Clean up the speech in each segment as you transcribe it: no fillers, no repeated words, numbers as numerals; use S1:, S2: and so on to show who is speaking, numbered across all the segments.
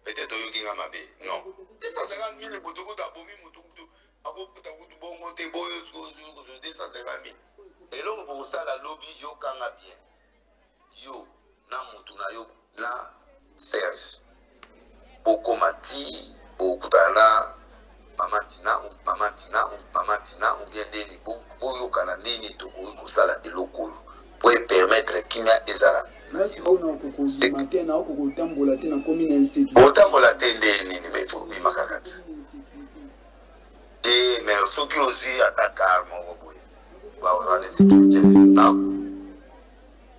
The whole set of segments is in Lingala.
S1: peut-être oyoki nga mabe. Non. 250 000 botuku ta bomi mutuku. Akofuta kutu bongo te boyo 250 000. Et là on ça la lobby yo kanga bien. Yo na mutu na yo na Serge. Bokomati bokutana Maman Tina ou bien des boyo kana nini to ko sala eloko pour permettre kimia ezala.
S2: Merci on ko matin na ko tambola te na commune insecure.
S1: Otambola te nini mais faut bi makakati. Et mais ceux qui aussi attaquent mon boy. Ba on est sécurité na.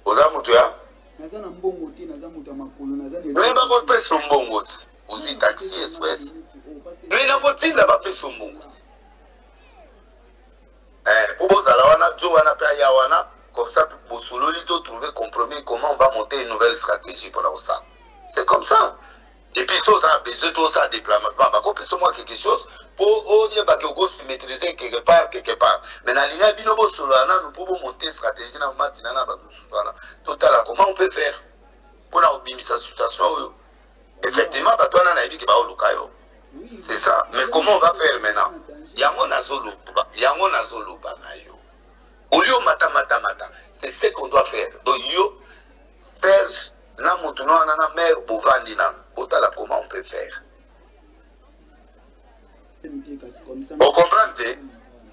S1: Oza mutu ya?
S2: Naza na mbongo te naza mutu makolo naza le.
S1: Mais ba ko pesa mbongo te. Aussi taxi express. Mais na ko tinda ba pesa mbongo. Pour vous comme ça, pour trouver compromis, comment on va monter une nouvelle stratégie pour ça. C'est comme ça. Et puis, ça a besoin de tout ça, déploiement. Moi quelque chose pour se maîtriser quelque part. Mais dans l'Union, nous pouvons monter une stratégie. Total, comment on peut faire pour la situation? Effectivement, c'est ça. Mais comment on va faire maintenant? Au lieu mata. C'est ce qu'on doit faire. Donc, yo, Serge, na mutuno na mère bouvandi na. Otala comment on peut faire. Vous comprenez?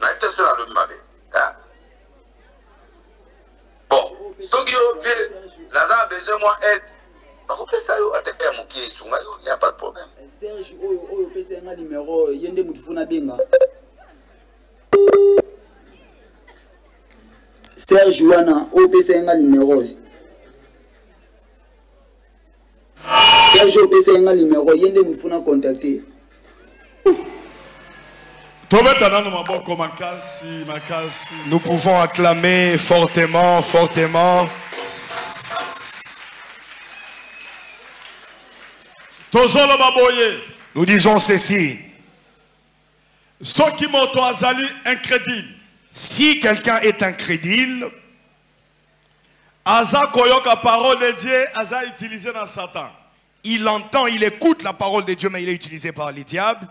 S1: Na question à l'homme mabe. Bon, ceux qui ont fait, n'a besoin moi aide. Bah, on peut ça yo attaquer mon qui est il n'y a pas de problème.
S2: Serge, oyo pesa nga numéro yende mutufuna benga. Serge wana opesa nga numéro. Serge opesa nga numéro yende mufuna contacter.
S3: Nous pouvons acclamer fortement. Nous disons ceci. Si quelqu'un est incrédule, il entend, il écoute la parole de Dieu, mais il est utilisé par les diables.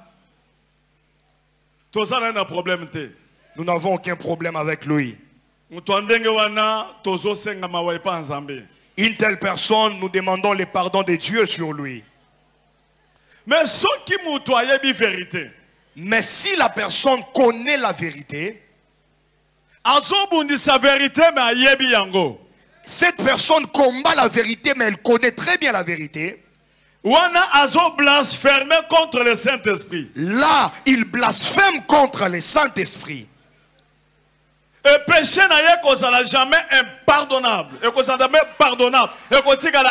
S3: Nous n'avons aucun problème avec lui. Une telle personne, nous demandons le pardon de Dieu sur lui. Mais si la personne connaît la vérité, cette personne combat la vérité, mais elle connaît très bien la vérité. Là, il blasphème contre le Saint-Esprit.
S4: Et péché n'a jamais impardonnable.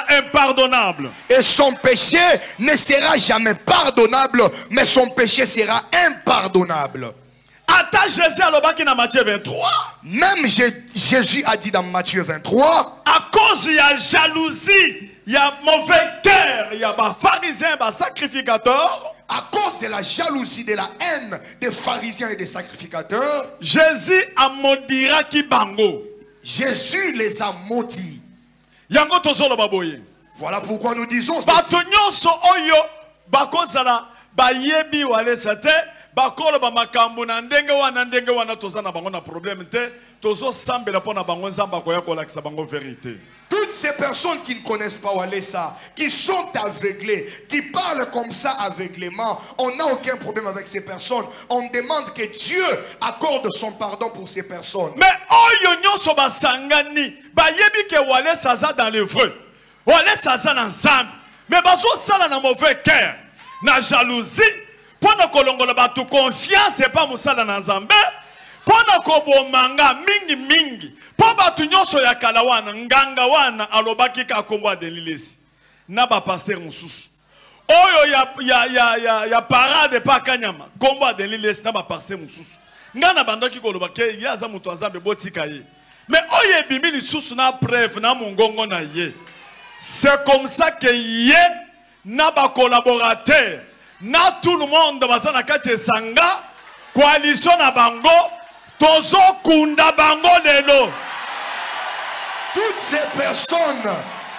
S4: Impardonnable.
S3: Et son péché ne sera jamais pardonnable, mais son péché sera impardonnable.
S4: Jésus a dit dans Matthieu 23.
S3: Même Jésus a dit dans Matthieu 23.
S4: À cause de la jalousie, il y a mauvais cœur, il y a des pharisiens, des sacrificateurs.
S3: À cause de la jalousie, de la haine des pharisiens et des sacrificateurs,
S4: Jésus a maudira ki bango.
S3: Jésus les a maudits.
S4: Yango tozolo baboye.
S3: Voilà pourquoi nous disons ceci.
S4: Batonyoso oyo bakozala bayebi wale sate bakolo ba makambo na ndenge wana tozana bango na problème te tozo sambela pona bango nzamba koya kolakisa bango vérité.
S3: Toutes ces personnes qui ne connaissent pas Walesa, qui sont aveuglées, qui parlent comme ça aveuglément, on n'a aucun problème avec ces personnes. On demande que Dieu accorde son pardon pour ces personnes.
S4: Mais oyo nyoso basangani bayebi ke Walesa za dans le vrai. Walesa za na nzambe. Mais bazo sala na mauvais cœur, na jalousie. Pendant que l'on a tout confiance, c'est pas musala na nzambe. Pendant que manga mingi. Pendant que nyonso ya kalawana nganga wana alobaki ka komba de lilesi. Na ba pasteur mususu. Oyo ya parade pa kanyama. Komba de lilesi na ba pasteur mususu. Ngana bandoki ko lobake ya za mutu nzambe botika ye. Mais oyo ebimi lisusu na preuve na mungongo na ye. C'est comme ça que ye na ba collaborateur. Na tout le monde basana kati sanga coalition na bango tozo kunda bango lelo.
S3: Toutes ces personnes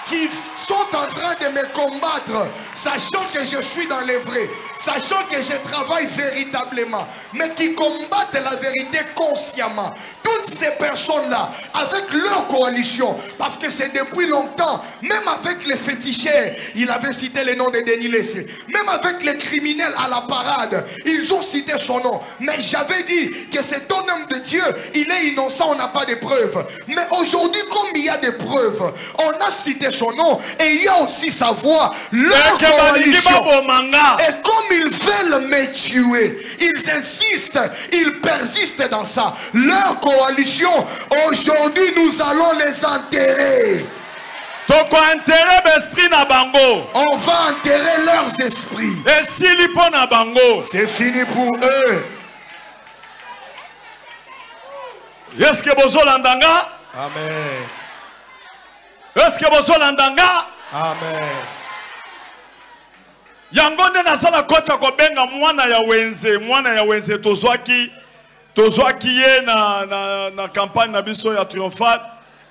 S3: qui sont en train de me combattre, sachant que je suis dans les vrais, sachant que je travaille véritablement, mais qui combattent la vérité consciemment. Toutes ces personnes-là, avec leur coalition, parce que c'est depuis longtemps, même avec les féticheurs, il avait cité le nom de Denis Lessé, même avec les criminels à la parade, ils ont cité son nom. Mais j'avais dit que cet homme de Dieu, il est innocent, on n'a pas de preuves. Mais aujourd'hui, comme il y a des preuves, on a cité son nom et il y a aussi sa voix, leur coalition. Et comme ils veulent me tuer, ils insistent, ils persistent dans ça. Leur coalition, aujourd'hui nous allons les enterrer.
S4: On
S3: va enterrer leurs esprits. C'est fini pour eux.
S4: Est-ce que vous l'entendez?
S3: Amen.
S4: Est-ce que vous l'entendez?
S3: Amen.
S4: Yangonde nasala kocha kobenga mwana ya wenze tozwaki ye na campagne na biso ya triomphal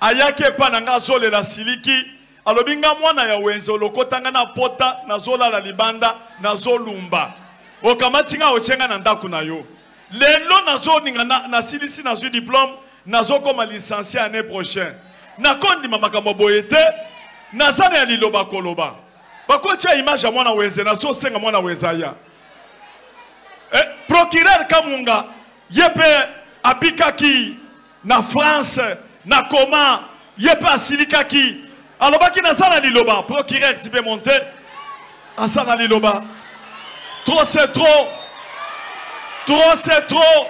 S4: ayake pa nanga zole la siliki alobinga mwana ya wenze olokotanga na pota na zola la libanda na zolumba okamatinga ochenga na ndaku na yo lelo nazo ninga na silisi na zui diplôme nazo koma licencié année prochaine nakondi makambo boyete nazana ya liloba koloba bakocha image ya mwana wenze nazo senga mwana wezaya procureur Kamunga yepe abikaki na France na koma yepe asilikaki alobaki nazana liloba procureur tu peux monter asana liloba trop c'est trop. Trop c'est trop.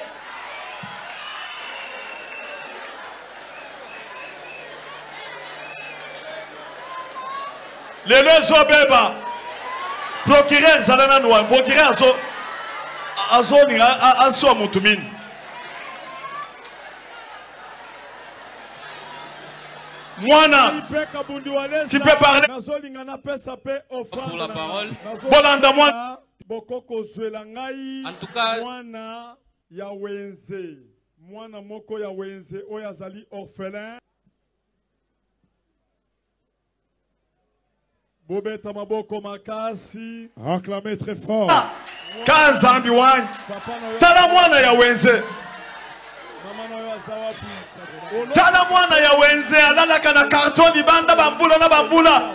S4: Les deux beba. Procureur Zalana Noua. Procureur Azo Moutoumine. Mwana, tu peux parler.
S5: Pour la parole.
S4: Bolanda Mwana.
S5: En tout cas,
S6: mwana ya wenze mwana moko ya wenze oyo azali orphelin bobeta maboko makasi acclamez très fort
S4: Kanzambi wani tala mwana ya wenze tala mwana ya wenze alalaka na karton libanda bambula na bambula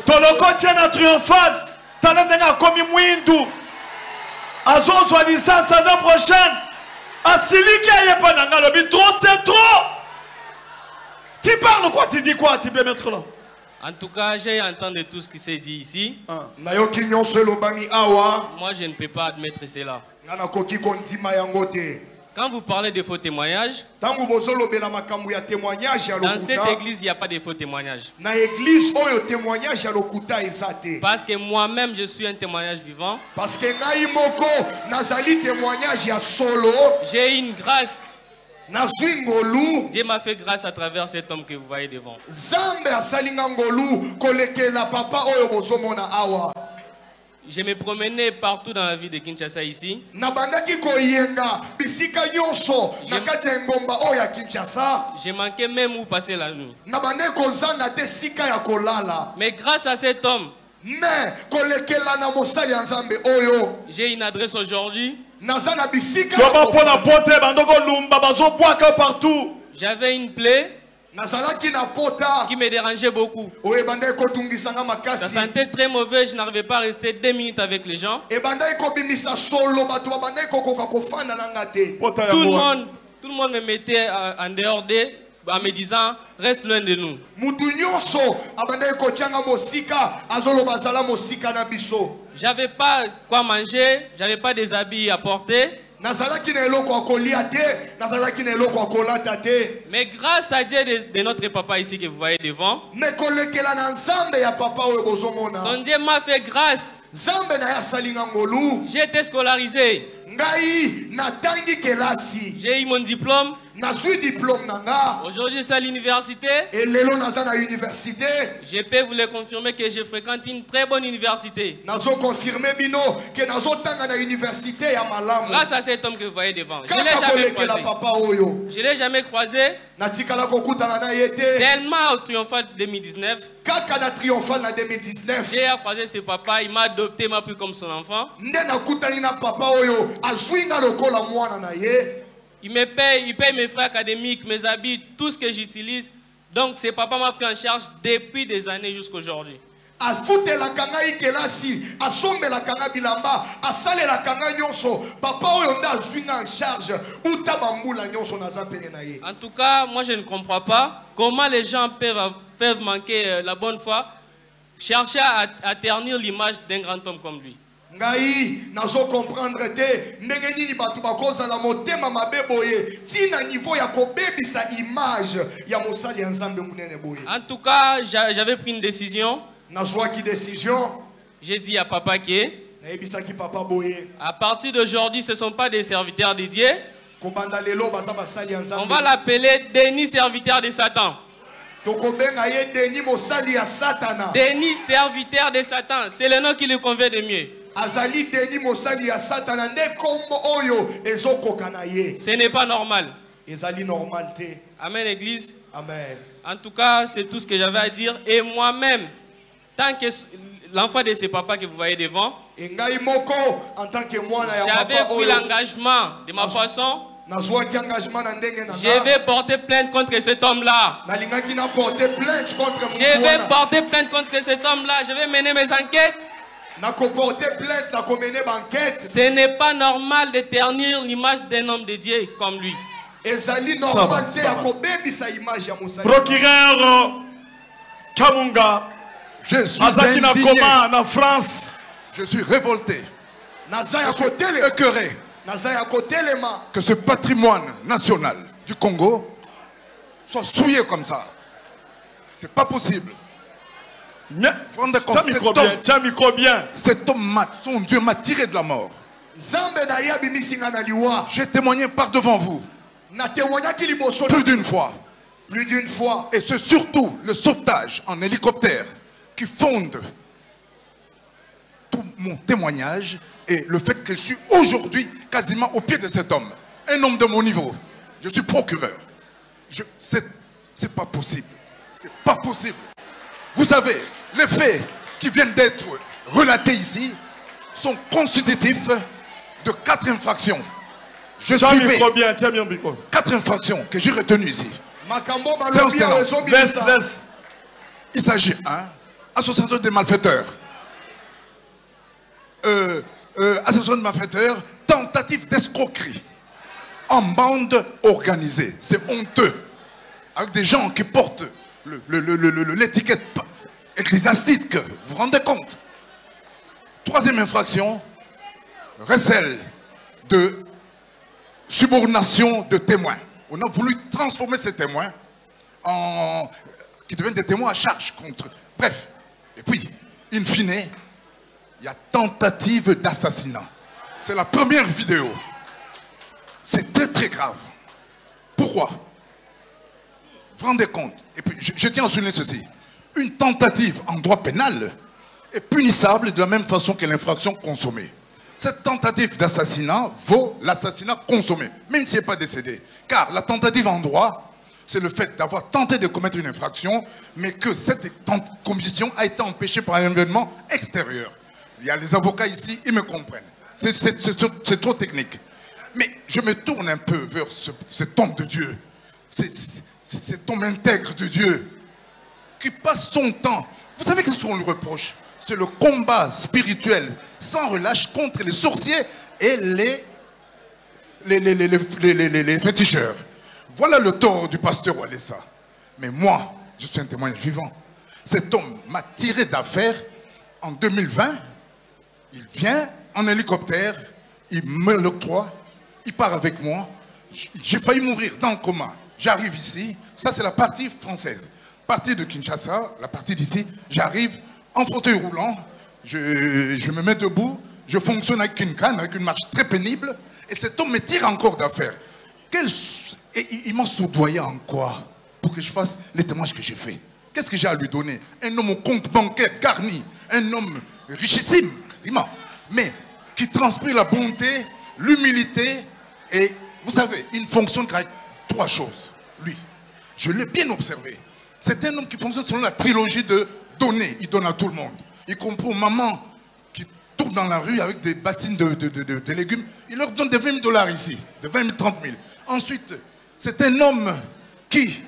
S4: tolokotie na triomphal tala ndenge akomi mwindu azozwa licence l'année prochaine asiliki ayepa nanga lobi trop c'est trop. Tu parles quoi, tu dis quoi, tu peux mettre là.
S5: En tout cas, j'ai entendu tout ce qui s'est dit ici.
S3: Moi,
S5: je ne peux pas admettre cela. Quand vous parlez de faux témoignages, dans cette église, il n'y a pas de faux témoignages. Parce que moi-même, je suis un témoignage vivant. J'ai une grâce. Dieu m'a fait grâce à travers cet homme que vous voyez devant. Je me promenais partout dans la ville de Kinshasa ici. Je manquais même où passer la nuit. Mais grâce à cet homme, j'ai une adresse aujourd'hui. J'avais une plaie qui me dérangeait beaucoup. Ça sentait très mauvais, je n'arrivais pas à rester 2 minutes avec les gens. Tout le monde me mettait en dehors d'eux en me disant reste loin de nous. J'avais pas quoi manger, j'avais pas des habits à porter. Mais grâce à Dieu de notre papa ici que vous voyez devant, son Dieu m'a fait grâce. J'ai été scolarisé. J'ai eu mon diplôme. Aujourd'hui, je suis à l'université.
S3: Et lelo naza na université.
S5: Je peux vous le confirmer que je fréquente une très bonne université.
S3: Nazo confirmer bino que nazo tanga na université ya malamu.
S5: Grâce à cet homme que vous voyez devant. Je l'ai jamais croisé. Je l'ai jamais croisé.
S3: Natikala kokutana na yete.
S5: Tellement au triomphal 2019.
S3: Kaka na triomphal na 2019.
S5: J'ai croisé ce papa, il m'a adopté, m'a pris comme son enfant.
S3: Nde nakutani na papa oyo azwinga lokola mwana na ye.
S5: Il me paye, il paye mes frais académiques, mes habits, tout ce que j'utilise. Donc, ce papa m'a pris en charge depuis des années jusqu'à aujourd'hui.
S3: Afute la kanga ikelasi, asombe la kanga bilamba, asale la kanga nyonso. Papa oyo nda azwinga en charge. Uta bambula nyonso naza pene na ye.
S5: En tout cas, moi je ne comprends pas comment les gens peuvent manquer la bonne foi, chercher à ternir l'image d'un grand homme comme lui.
S3: Ngai nazo comprendre te ndenge nini batu bakoza la motema mabeboye tina niveau ya kobebisa image ya mosali ya Nzambe munene boye.
S5: En tout cas, j'avais pris une décision.
S3: Nazwa ki décision.
S5: J'ai dit à papa que
S3: naebisa ki papa boye.
S5: À partir d'aujourd'hui, ce ne sont pas des serviteurs dédiés.
S3: Kobanda lelo baza basali ya Nzambe.
S5: On va l'appeler Denis serviteur de Satan.
S3: Tokobenga ye Denis mosali ya Satana.
S5: Denis serviteur de Satan, c'est le nom qui lui convient de mieux.
S3: Azali Denis mosali ya Satana nde kombo oyo ezokoka na ye.
S5: Ce n'est pas normal.
S3: Ezali normal te.
S5: Amen église.
S3: Amen.
S5: En tout cas, c'est tout ce que j'avais à dire. Et moi-même, tant que l'enfant de ce papa que vous voyez devant, j'avais pris l'engagement de ma façon. Je vais porter plainte contre cet homme-là. Je vais porter plainte contre cet homme-là. Je vais mener mes enquêtes. Ce n'est pas normal de ternir l'image d'un homme de Dieu comme lui.
S4: Procureur Kamunga,
S7: je suis indigné.
S4: En France.
S7: Je suis révolté. Écœuré que ce patrimoine national du Congo soit souillé comme ça. C'est pas possible. Cet homme, son Dieu m'a tiré de la mort. J'ai témoigné par devant vous. Plus d'une fois.
S3: Plus d'une fois.
S7: Et c'est surtout le sauvetage en hélicoptère qui fonde tout mon témoignage et le fait que je suis aujourd'hui quasiment au pied de cet homme. Un homme de mon niveau. Je suis procureur. C'est pas possible. C'est pas possible. Vous savez, les faits qui viennent d'être relatés ici sont constitutifs de 4 infractions. Je suis 4 infractions que j'ai retenues ici. Il s'agit, association des malfaiteurs. Association de malfaiteurs, tentative d'escroquerie en bande organisée. C'est honteux. Avec des gens qui portent l'étiquette ecclésiastique. Vous vous rendez compte? 3e infraction, recel de subornation de témoins. On a voulu transformer ces témoins qui deviennent des témoins à charge contre. Bref. Et puis, in fine, il y a tentative d'assassinat. C'est la première vidéo. C'est très très grave. Pourquoi? Vous vous rendez compte? Et puis, je tiens à souligner ceci. Une tentative en droit pénal est punissable de la même façon que l'infraction consommée. Cette tentative d'assassinat vaut l'assassinat consommé, même s'il n'est pas décédé. Car la tentative en droit, c'est le fait d'avoir tenté de commettre une infraction, mais que cette commission a été empêchée par un événement extérieur. Il y a les avocats ici, ils me comprennent. C'est trop technique. Mais je me tourne un peu vers cet homme de Dieu, cet homme intègre de Dieu, qui passe son temps. Vous savez qu'est-ce qu'on lui reproche? C'est le combat spirituel sans relâche contre les sorciers et les féticheurs. Voilà le tort du pasteur Walesa. Mais moi, je suis un témoin vivant. Cet homme m'a tiré d'affaire en 2020. Il vient en hélicoptère, il me l'octroie, il part avec moi. J'ai failli mourir dans le coma. J'arrive ici, ça c'est la partie française. Partie de Kinshasa, la partie d'ici, j'arrive en fauteuil roulant, je me mets debout, je fonctionne avec une canne, avec une marche très pénible, et cet homme me tire encore d'affaire. Et il m'a soudoyé en quoi? Pour que je fasse les témoignages que j'ai fait. Qu'est-ce que j'ai à lui donner? Un homme au compte bancaire garni, un homme richissime, mais qui transpire la bonté, l'humilité, et vous savez, il ne fonctionne qu'avec 3 choses. Lui, je l'ai bien observé. C'est un homme qui fonctionne selon la trilogie de donner. Il donne à tout le monde, y compris aux mamans qui tournent dans la rue avec des bassines de légumes. Il leur donne des 20 000 $ ici, de 20 000, 30 000. Ensuite, c'est un homme qui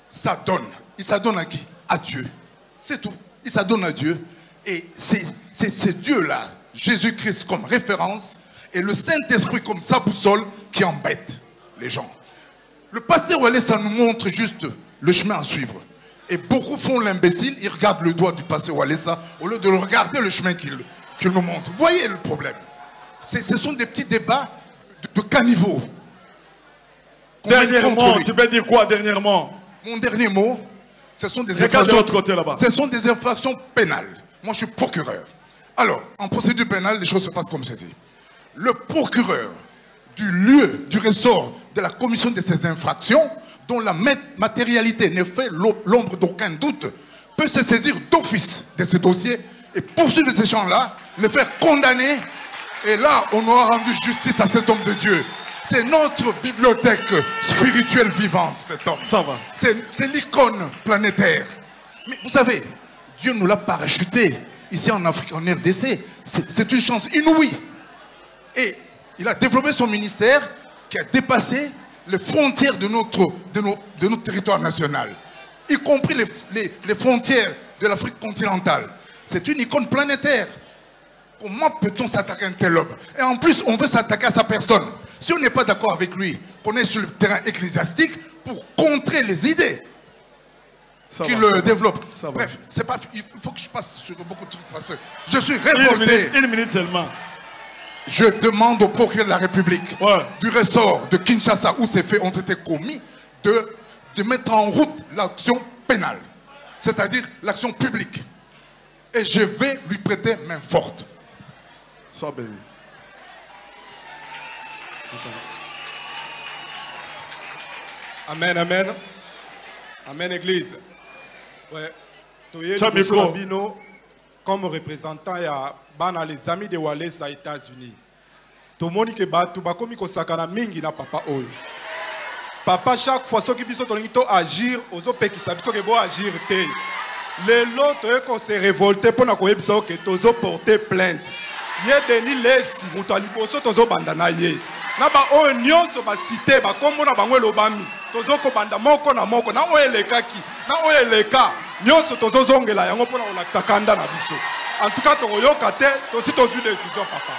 S7: s'adonne. Il s'adonne à qui? À Dieu. C'est tout. Il s'adonne à Dieu. Et c'est Dieu-là, Jésus-Christ comme référence, et le Saint-Esprit comme sa boussole qui embête les gens. Le pasteur Wale, ça nous montre juste le chemin à suivre. Et beaucoup font l'imbécile, ils regardent le doigt du pasteur Walesa au lieu de regarder le chemin qu'il nous montre. Vous voyez le problème? Ce sont des petits débats de caniveau.
S4: Dernièrement, tu peux dire quoi dernièrement?
S7: Mon dernier mot, ce sont des infractions pénales. Moi, je suis procureur. Alors, en procédure pénale, les choses se passent comme ceci. Le procureur du lieu, du ressort de la commission de ces infractions, dont la matérialité ne fait l'ombre d'aucun doute, peut se saisir d'office de ce dossier et poursuivre ces gens-là, les faire condamner. Et là, on aura rendu justice à cet homme de Dieu. C'est notre bibliothèque spirituelle vivante, cet homme.
S4: Ça va.
S7: C'est l'icône planétaire. Mais vous savez, Dieu nous l'a parachuté ici en Afrique, en RDC. C'est une chance inouïe. Et il a développé son ministère qui a dépassé les frontières de notre territoire national, y compris les frontières de l'Afrique continentale. C'est une icône planétaire. Comment peut-on s'attaquer à un tel homme? Et en plus, on veut s'attaquer à sa personne. Si on n'est pas d'accord avec lui, qu'on est sur le terrain ecclésiastique pour contrer les idées qu'il développe. Bref, il faut que je passe sur beaucoup de trucs parce que je suis révolté.
S4: Une minute seulement.
S7: Je demande au procureur de la République, du ressort de Kinshasa où ces faits ont été commis, de mettre en route l'action pénale, c'est-à-dire l'action publique. Et je vais lui prêter main forte.
S4: Sois béni.
S8: Amen, amen. Amen, Église. Ouais. Comme représentant, il y a les amis de Walesa aux États-Unis. Tout le monde qui bat, tout le monde qui sakana mingi na papa oyo. Papa chaque fois ce qui biso to agir, aux autres qui savent que bon agir té. Les autres qu'on se révolté pour na ko yebisa que tozo porter plainte. Yé deni lesi muto aliboso tozo bandana ye. Na ba oyo nyonso ba cité ba kombo na bango lobami. Tozo ko banda moko na moko na oyo lekaki. Na oyo leka nyonso tozo zongela yango pona olakisa kanda na biso. En tout cas, tu as aussi une décision, papa.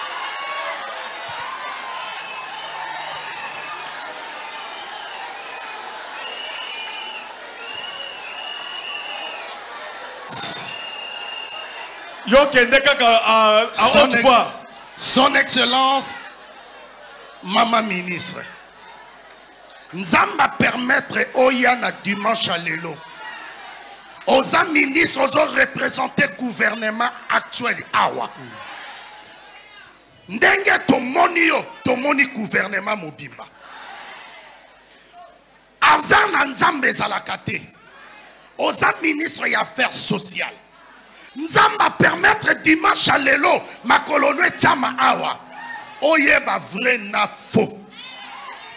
S1: Son Excellence, Maman Ministre, Nzamba permettre Oyana dimanche à l'élo. Aux ministres, aux représentés gouvernement actuel. Awa. Ndenge tomoni gouvernement mobimba. Azana nzambe zalakate. Aux ministres et affaires sociales. Nzamba permettre dimanche à l'élo, ma colonie tiama awa. Oyeba vrai na faux.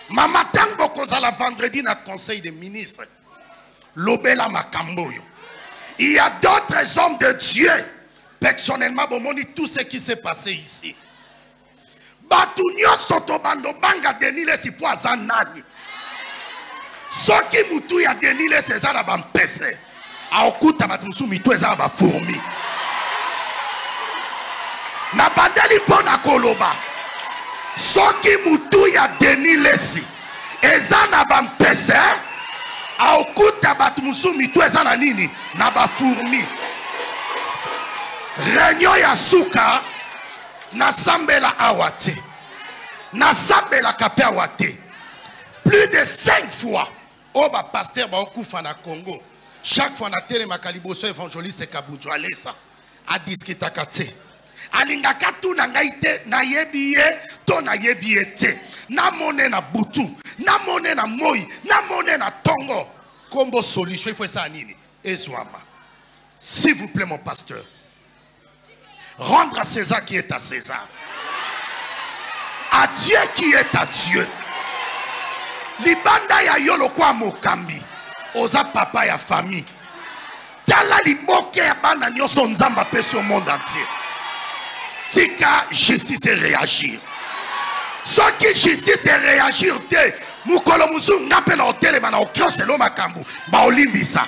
S1: Mama tango kozala vendredi na conseil des ministres. Lobela makamboyo. Il y a d'autres hommes de Dieu. Personnellement, bomoni tout ce qui s'est passé ici. Batunyo soto bando banga denile si po azanani. Soki mutu ya denile sezana bampese. Aokuta batumsu mitu ezana ba fourmi. Na bandeli pona koloba. Soki mutu ya denile si ezana bampese. Aokuta batumusu tu ezana nini na ba fourmi. Réunion ya suka na sambela awate. Na sambela kape awate. Plus de 5 fois au ba pasteur ba okufa na Congo. Chaque fois na télé makaliboso évangéliste Kabunju Alesa a discuter kate. Alingaka tu na ngaite na yebiye to na yebiye te.
S7: na mone na butu, na mone na moi, na mone na tongo. Combo solution, il faut ça nini. Ezouama. S'il vous plaît, mon pasteur. Rendre à César qui est à César. À Dieu qui est à Dieu. Libanda ya yolo kwa mokambi. Oza papa ya famille. Tala liboke ya bana nyoso nzamba pesi au monde entier. Tika justice et réagir. Ce qui justice et réagir te. Mukolo musu ngapela hotele mana okiose lo makambu. Ba olimbisa.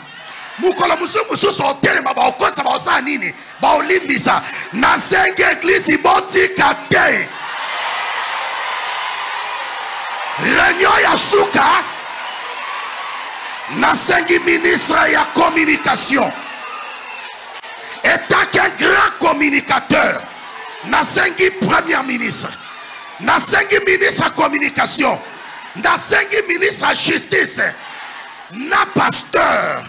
S7: Mukolo musu so hotele ma ba okonsa ba osa nini. Ba olimbisa. Na senge église iboti kate. Réunion ya suka. Na sengi ministre ya communication. Étant qu'un grand communicateur. Na sengi premier ministre. Na sengi ministre à communication. Na sengi ministre à justice. Na pasteur.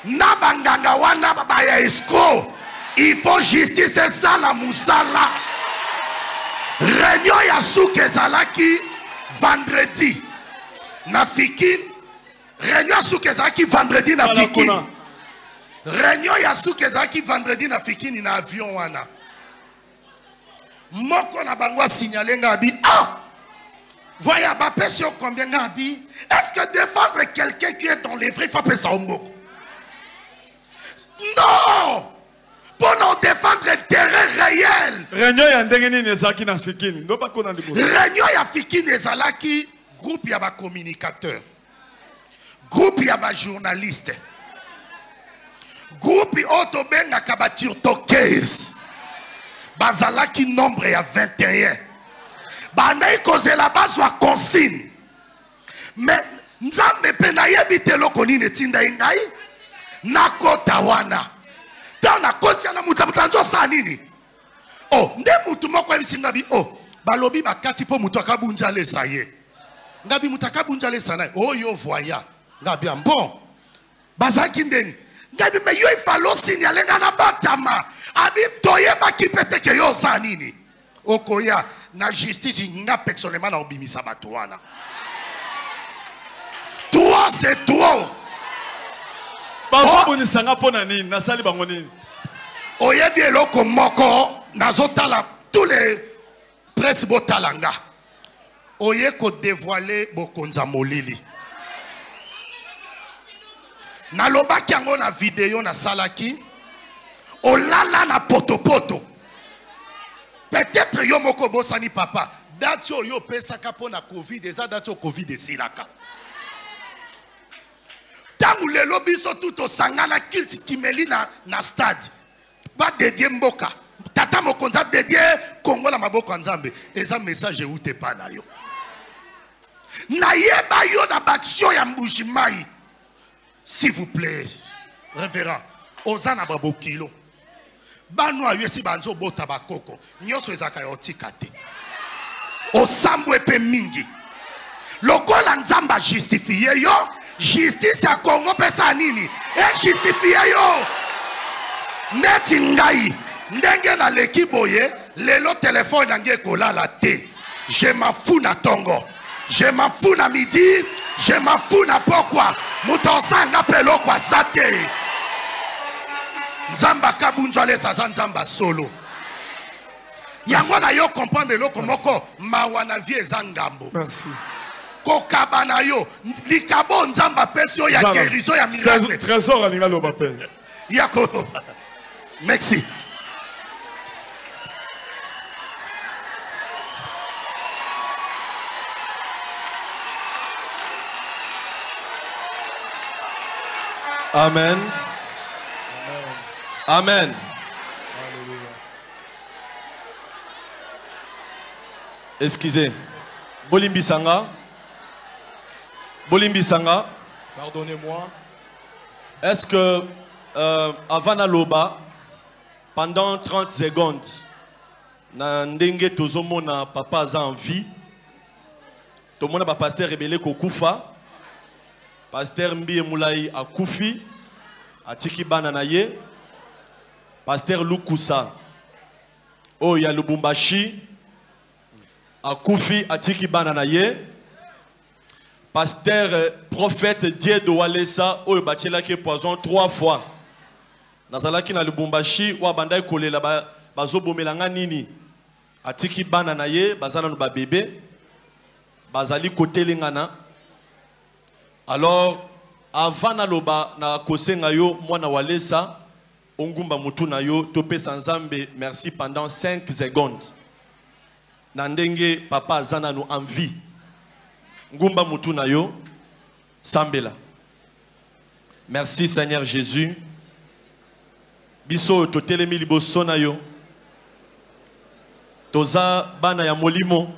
S7: Na banganga wana babaya escroc. Il faut justice et ça la musala. Réunion ya souke zalaki vendredi. Na fikin. Réunion ya souke zalaki vendredi na fikin. Réunion ya souke zalaki vendredi na fikin na avion wana. Moko na bangwa signalé ngabi. Ah! Voyez, bah, personne combien ngabi. Est-ce que défendre quelqu'un qui est dans les vrais, il faut passer au mot? Non! Pour nous défendre intérêt réel.
S4: Réunion ya ndengeni nezaki na fikini. Ndo ba kona libo.
S7: Réunion ya fikini ezalaki groupe ya ba communicateur. Groupe ya ba journaliste. Groupe auto benga kabature tokez. Bazalaki nombre ya 21. Banayi koze la base wa consigne. Mais nzambe pe na yebite loko nini tinda ingai nakota wana. Dans la côte ya na mutamutlanzo sa nini. Oh, nde mutu moko ebisinga bi oh, balobi bakati po mutu akabunja le saye. Ngabi mutu akabunja le sana. Oh yo voya. Ngabi bon. Bazaki ndeni. Ngabi me yo ifalo signaler na batama. Abi toye bakipete ke yo sa nini. Okoya na justice nga personnellement na obimisa bato wana. Toi c'est toi.
S4: Bazoboni sanga pona nini nasali bango nini.
S7: Oyebi eloko moko nazotala tous les presse botalanga. Oye ko dévoiler bokonza molili. Na lobaki yango na vidéo na salaki. Olala na poto. Peut-être yo moko bosani papa. Date yo pesaka pona Covid eza date Covid esilaka. Tangu lelo biso tout osangana kilti kimeli na stade. Ba dédié mboka. Tata mokonza dédié Congo la maboko nzambe. Eza message ute pa na yo. Na yeba yo na baction ya mbujimai. S'il vous plaît, révérend, ozana babokilo. Banu ayesi banzo bota bakoko. Nyoso ezaka yotika te. Osambwe pe mingi. Lokola nzamba justifie yo, justice ya Congo pesa nini? E justifie yo. Neti ngai, ndenge na leki boye, lelo téléphone nange kolala te. Je m'en fous na tongo. Je m'en fous na midi. Je m'en fous na pourquoi. Mutosanga pelo kwa sate. Nzamba kabunjwa le sasa nzamba solo. Yango na yo comprendre loko moko mawana vie zangambo.
S4: Merci.
S7: Kokaba na yo likabo nzamba pesio ya guérison ya miracle.
S4: Trésor alinga lo bapel.
S7: Yako. Merci.
S9: Amen. Amen. Excusez. Bolimbi Sanga.
S4: Pardonnez-moi.
S9: Est-ce que avant Naloba, pendant 30 secondes, na ndenge tozomo na papa za en vie, tout le monde a pasteur rebelle kokufa. Pasteur Mbiye Moulay a Koufi, a Tiki Bananaye, Pasteur Lukusa, oh ya Lubumbashi, akufi atiki bana na ye. Pasteur prophète Dieu de Walesa oyo bachelaki poison 3 fois. Nazalaki na Lubumbashi wa bandai kolela bazobomelanga nini. Atiki bana na ye bazana no ba bébé bazali kotelengana. Alors avant na loba na kosenga yo mwana Walesa ongumba mutu na yo topesa nzambe merci pendant 5 secondes. Nandenge papa azana no en vie. Ngumba mutu na yo sambela. Merci Seigneur Jésus. Biso totelemi liboso na yo. Toza bana ya molimo.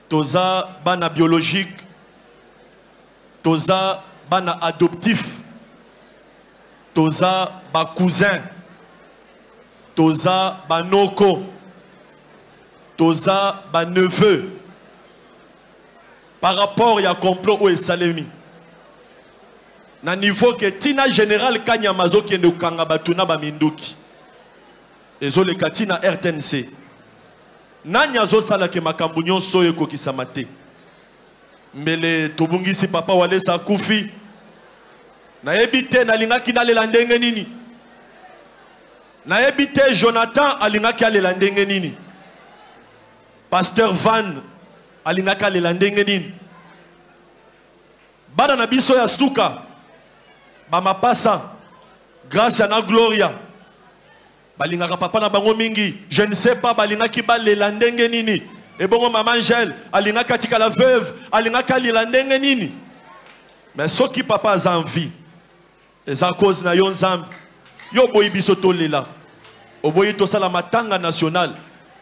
S9: Toza bana biologique. Toza bana adoptif. Toza ba cousin. Toza ba noko. Toza ba neveu. Par rapport à complot ou Salemi. Na niveau que tina général Kanyamazo qui est de Kangabatuna Baminduki. Ezo le katina RTNC. Nanyazo sala ke makambunyon soye kokisamate. Mbele tobungisi papa Walesa kufi. Na ebite na lingaki na lelandenge nini. Na ebite Jonathan alingaki lelandenge nini. Pasteur Van alingaka lelandenge nini. Bana na biso ya suka. Bama pasa. Grâce à na gloria. Balingaka papa na bango mingi. Je ne sais pas balingaki ba lelandenge nini. Et bon maman Angèle alingaka tika la veuve alingaka lelandenge nini. Mais ce qui papa a envie. Et à cause na yon zambi. Yo boyi biso to lela. Oboyi to sala matanga national.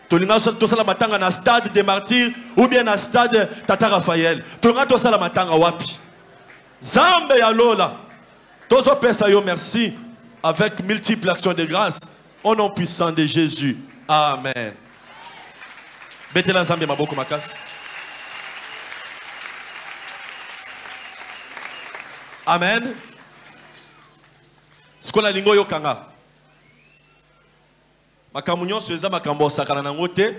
S9: Tolinga tosala matanga na stade des martyrs ou bien na stade Tata Raphaël. Tolinga tosala matanga wapi. Zambe ya lola. Tozo pesa yo merci avec multiples actions de grâce au nom puissant de Jésus. Amen. Betela zambe maboko makasi. Amen. Skola lingo yo kanga. Makambo nyonso eza makambo sakana nango te.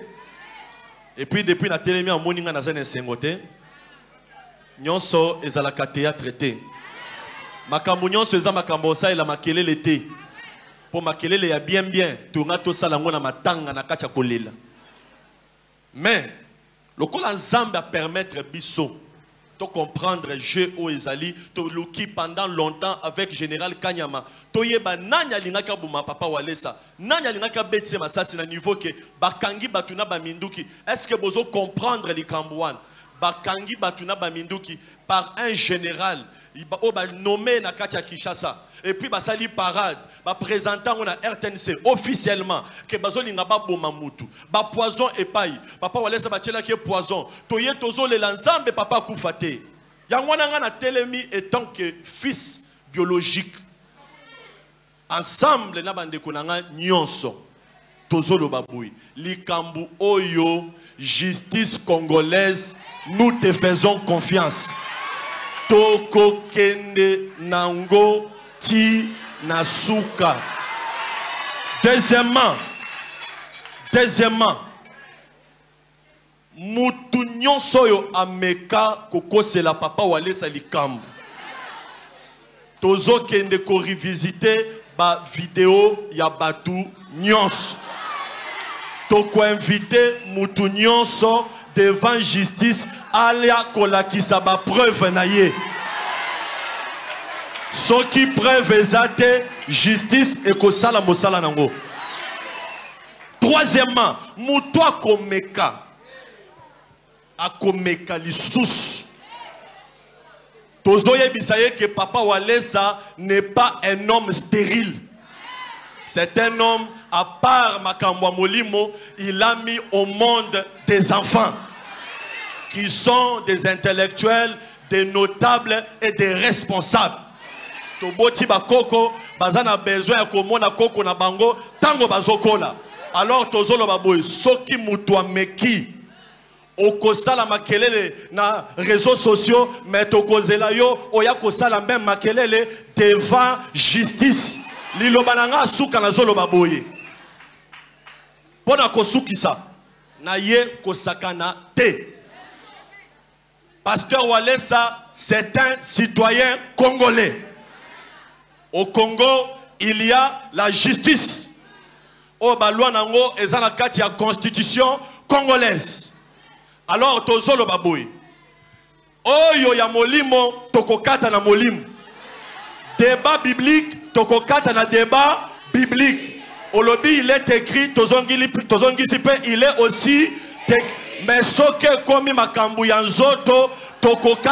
S9: Et puis depuis na telemi en moninga na zane sengote. Nyonso ezalaka théâtre te. Makambo nyonso eza makambo sa ela makelele te. Po makelele ya bien tonga to sala ngo na matanga na kacha kolela. Mais lokola nzambe a permettre biso to comprendre jeu o ezali to loki pendant longtemps avec général Kanyama to yeba nanya lingaka buma papa Walesa nanya lingaka betse masasi na niveau que bakangi batuna ba minduki. Est-ce que bozo comprendre likambouane bakangi batuna ba minduki par un général il va nommé na katia Kishasa et puis basali parade ba présentant on a RTNC officiellement que bazolinga ba boma mutu ba poison epai papa Walesa bachela ki poison toye tozo le lanzambe papa kufate yangwana nga na telemi étant que fils biologique ensemble na bandeko nanga nyonso tozo lo babui likambu oyo justice congolaise nous te faisons confiance. Toko kende nango ti nasuka. Deuxièmement, mutu nyonso yo ameka kokose la papa Walesa likambu. Tozo kende ko revisiter ba vidéo ya batu nyonso. Toko invité mutu nyonso devant justice alia kolakisa ba preuve na ye. Soki preuve ezate justice et kosala mosala nango. Troisièmement, mutu akomeka lisusu. Tozo yebisaye que papa Walesa n'est pas un homme stérile. C'est un homme à part Makambo Molimo, il a mis au monde des enfants qui sont des intellectuels, des notables et des responsables. Toboti bakoko, bazana besoin ya komona koko na bango, tango bazokola. Alors tozolo baboy, soki mutu ameki, okosala makelele na réseaux sociaux, mais tokozela yo, oya kosala même makelele devant justice. Lilobananga suka na zolo baboye. Pona kosukisa. na ye kosakana te. Pasteur Walesa, c'est un citoyen congolais. Au Congo, il y a la justice. Au Baluanango, et la la constitution congolaise. Alors, tozolo baboui. Oyo ya molimo, tokokata na molimo. Débat biblique, tokokata na débat biblique. Au lobby, il est écrit, tozongi il est aussi mais soke komi makambu ya nzoto tokokata